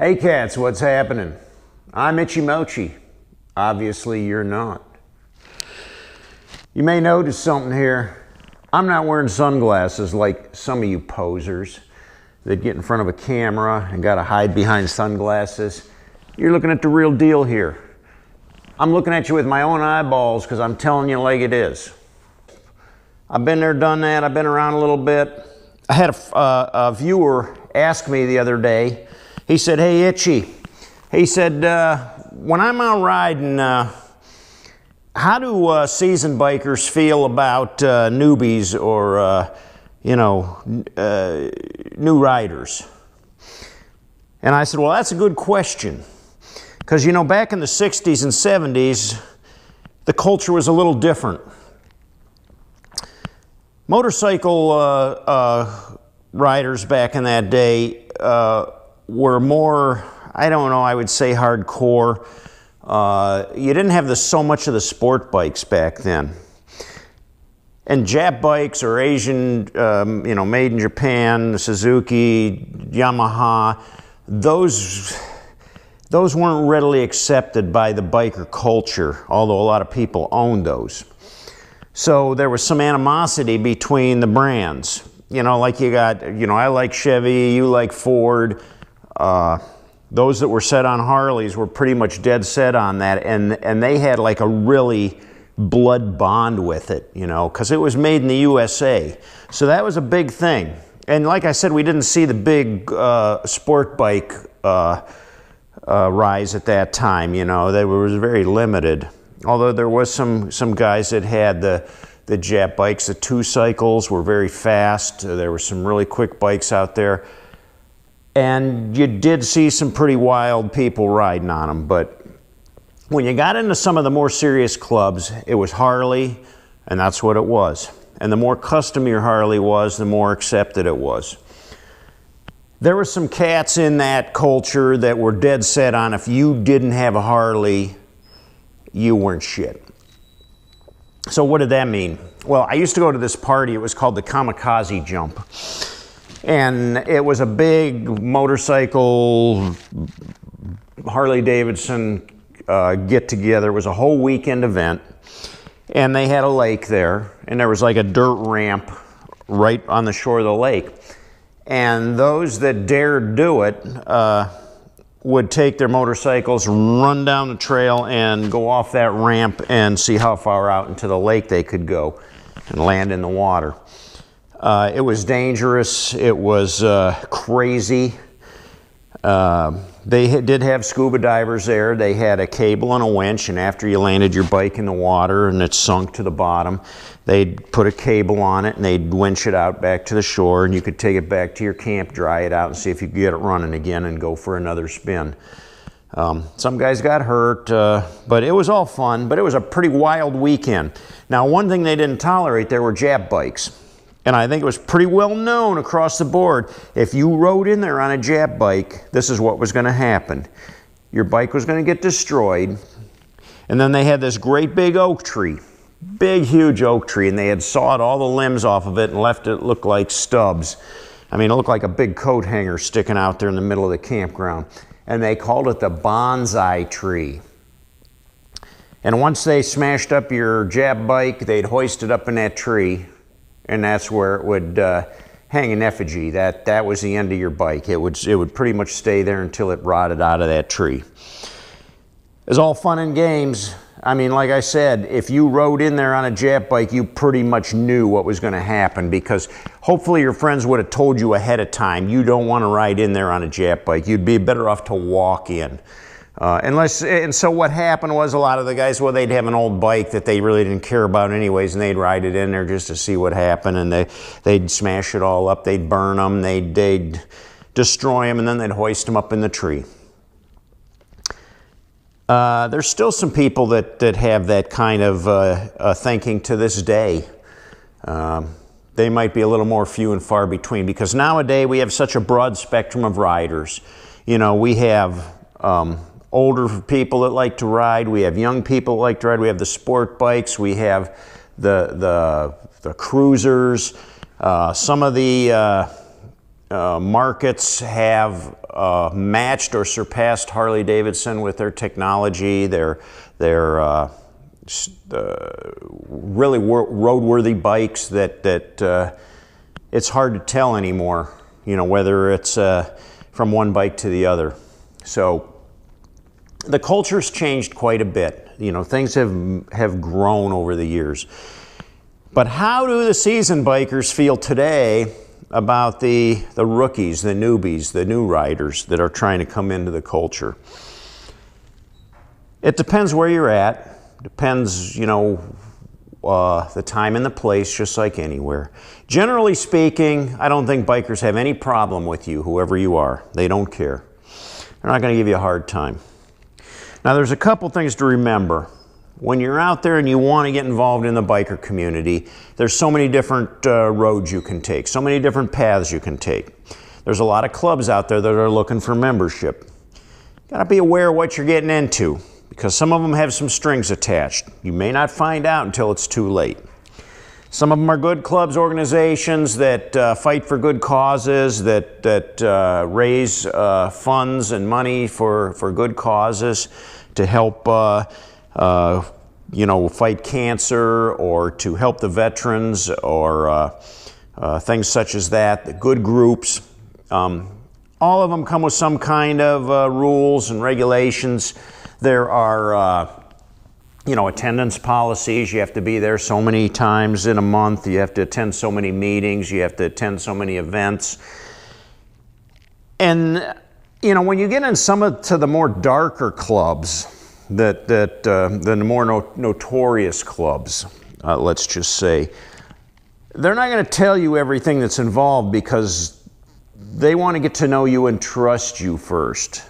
Hey cats, what's happening? I'm Itchymoche. Obviously you're not. You may notice something here. I'm not wearing sunglasses like some of you posers that get in front of a camera and gotta hide behind sunglasses. You're looking at the real deal here. I'm looking at you with my own eyeballs because I'm telling you like it is. I've been there, done that. I've been around a little bit. I had a viewer ask me the other day. He said, "Hey Itchy," he said, "when I'm out riding, how do seasoned bikers feel about newbies or new riders?" And I said, "Well, that's a good question, because back in the 60s and 70s, the culture was a little different. Motorcycle riders back in that day were more, I don't know, I would say hardcore. You didn't have so much of the sport bikes back then. And Jap bikes or Asian, made in Japan, Suzuki, Yamaha, those weren't readily accepted by the biker culture, although a lot of people owned those. So there was some animosity between the brands. Like you got, I like Chevy, you like Ford. Those that were set on Harleys were pretty much dead set on that, and they had like a really blood bond with it, because it was made in the USA. So that was a big thing. And like I said, we didn't see the big sport bike rise at that time. They were very limited. Although there was some guys that had the Jap bikes. The 2-cycles were very fast. There were some really quick bikes out there. And you did see some pretty wild people riding on them. But when you got into some of the more serious clubs, it was Harley, and that's what it was. And the more custom your Harley was, the more accepted it was. There were some cats in that culture that were dead set on if you didn't have a Harley, you weren't shit. So what did that mean? Well, I used to go to this party. It was called the Kamikaze Jump. And it was a big motorcycle, Harley-Davidson get-together. It was a whole weekend event. And they had a lake there. And there was like a dirt ramp right on the shore of the lake. And those that dared do it would take their motorcycles, run down the trail, and go off that ramp and see how far out into the lake they could go and land in the water. It was dangerous. It was crazy. They did have scuba divers there. They had a cable and a winch, and after you landed your bike in the water and it sunk to the bottom, they'd put a cable on it and they'd winch it out back to the shore, and you could take it back to your camp, dry it out, and see if you could get it running again and go for another spin. Some guys got hurt, but it was all fun. But it was a pretty wild weekend. Now, one thing they didn't tolerate there were Jap bikes. And I think it was pretty well known across the board. If you rode in there on a Jap bike, this is what was going to happen. Your bike was going to get destroyed. And then they had this great big oak tree. Big, huge oak tree. And they had sawed all the limbs off of it and left it look like stubs. I mean, it looked like a big coat hanger sticking out there in the middle of the campground. And they called it the bonsai tree. And once they smashed up your Jap bike, they'd hoist it up in that tree. And that's where it would hang in effigy. That was the end of your bike. It would pretty much stay there until it rotted out of that tree. It was all fun and games. I mean, like I said, if you rode in there on a Jap bike, you pretty much knew what was going to happen, because hopefully your friends would have told you ahead of time, you don't want to ride in there on a Jap bike. You'd be better off to walk in. And so what happened was, a lot of the guys, well, they'd have an old bike that they really didn't care about anyways, and they'd ride it in there just to see what happened, and they'd smash it all up, they'd burn them, they'd destroy them, and then they'd hoist them up in the tree. There's still some people that have that kind of thinking to this day. They might be a little more few and far between, because nowadays we have such a broad spectrum of riders. We have older people that like to ride. We have young people that like to ride. We have the sport bikes. We have the cruisers. Some of the markets have matched or surpassed Harley Davidson with their technology. They're really roadworthy bikes that it's hard to tell anymore, you know, whether it's from one bike to the other. So the culture's changed quite a bit. You know, things have grown over the years. But how do the seasoned bikers feel today about the rookies, the newbies, the new riders that are trying to come into the culture? It depends where you're at. Depends, you know, the time and the place, just like anywhere. Generally speaking, I don't think bikers have any problem with you, whoever you are. They don't care. They're not going to give you a hard time. Now, there's a couple things to remember. When you're out there and you want to get involved in the biker community, there's so many different roads you can take, so many different paths you can take. There's a lot of clubs out there that are looking for membership. You got to be aware of what you're getting into, because some of them have some strings attached. You may not find out until it's too late. Some of them are good clubs, organizations that fight for good causes, that raise funds and money for good causes to help you know, fight cancer, or to help the veterans, or things such as that. The good groups. All of them come with some kind of rules and regulations. There are you know, attendance policies. You have to be there so many times in a month. You have to attend so many meetings. You have to attend so many events. And, you know, when you get in to the more darker clubs, the more notorious clubs, let's just say, they're not going to tell you everything that's involved, because they want to get to know you and trust you first.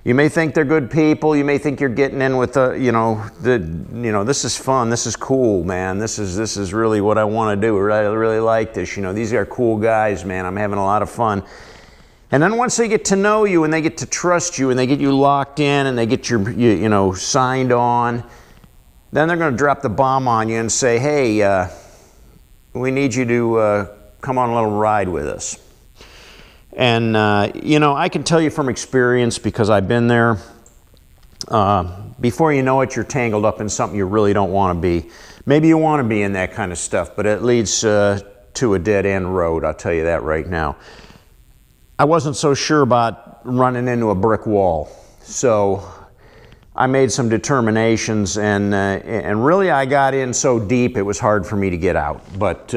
You may think they're good people. You may think you're getting in with this is fun. This is cool, man. This is really what I want to do. I really like this. You know, these are cool guys, man. I'm having a lot of fun. And then once they get to know you and they get to trust you and they get you locked in and they get you know, signed on, then they're going to drop the bomb on you and say, hey, we need you to come on a little ride with us. And, you know, I can tell you from experience, because I've been there, before you know it, you're tangled up in something you really don't want to be. Maybe you want to be in that kind of stuff, but it leads to a dead-end road, I'll tell you that right now. I wasn't so sure about running into a brick wall, so I made some determinations, and really I got in so deep it was hard for me to get out. But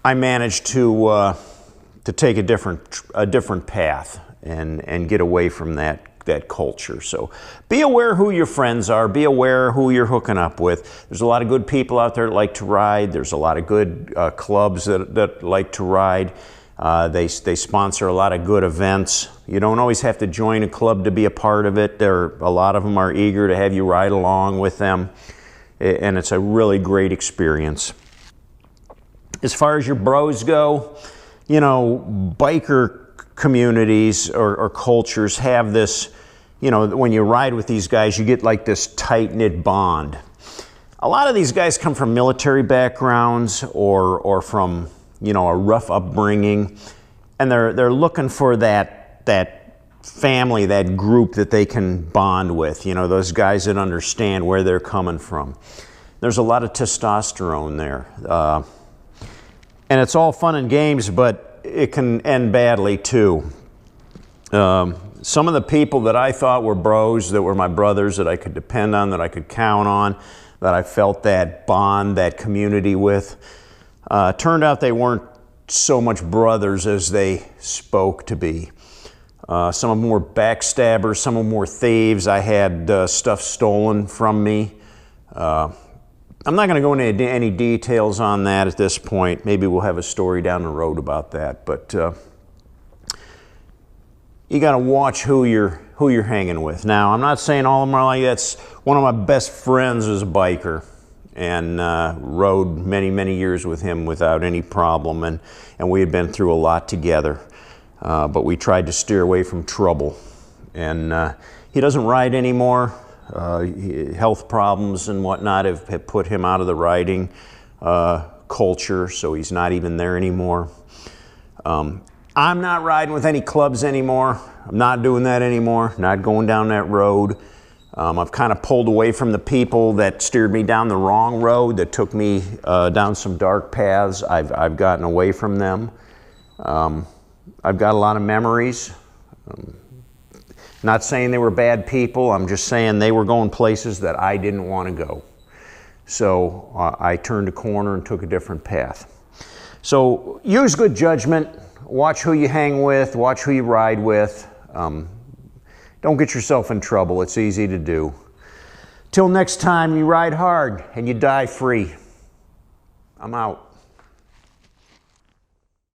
I managed to take a different path and get away from that culture. So be aware who your friends are. Be aware who you're hooking up with. There's a lot of good people out there that like to ride. There's a lot of good clubs that like to ride. They sponsor a lot of good events. You don't always have to join a club to be a part of it. A lot of them are eager to have you ride along with them, and it's a really great experience. As far as your bros go, you know, biker communities or cultures have this, you know, when you ride with these guys, you get like this tight-knit bond. A lot of these guys come from military backgrounds or from, you know, a rough upbringing, and they're looking for that family, that group that they can bond with, you know, those guys that understand where they're coming from. There's a lot of testosterone there. And it's all fun and games, but it can end badly too. Some of the people that I thought were bros, that were my brothers, that I could depend on, that I could count on, that I felt that bond, that community with, turned out they weren't so much brothers as they spoke to be. Some of them were backstabbers, some of them were thieves. I had stuff stolen from me. I'm not going to go into any details on that at this point. Maybe we'll have a story down the road about that. But you got to watch who you're hanging with. Now, I'm not saying all of them are like that. One of my best friends is a biker, and rode many years with him without any problem, and we had been through a lot together. But we tried to steer away from trouble. And he doesn't ride anymore. Health problems and whatnot have put him out of the riding culture, so he's not even there anymore. I'm not riding with any clubs anymore. I'm not doing that anymore, not going down that road. I've kind of pulled away from the people that steered me down the wrong road, that took me down some dark paths. I've gotten away from them. I've got a lot of memories. Not saying they were bad people, I'm just saying they were going places that I didn't want to go. So I turned a corner and took a different path. So use good judgment, watch who you hang with, watch who you ride with. Don't get yourself in trouble, it's easy to do. Till next time, you ride hard and you die free. I'm out.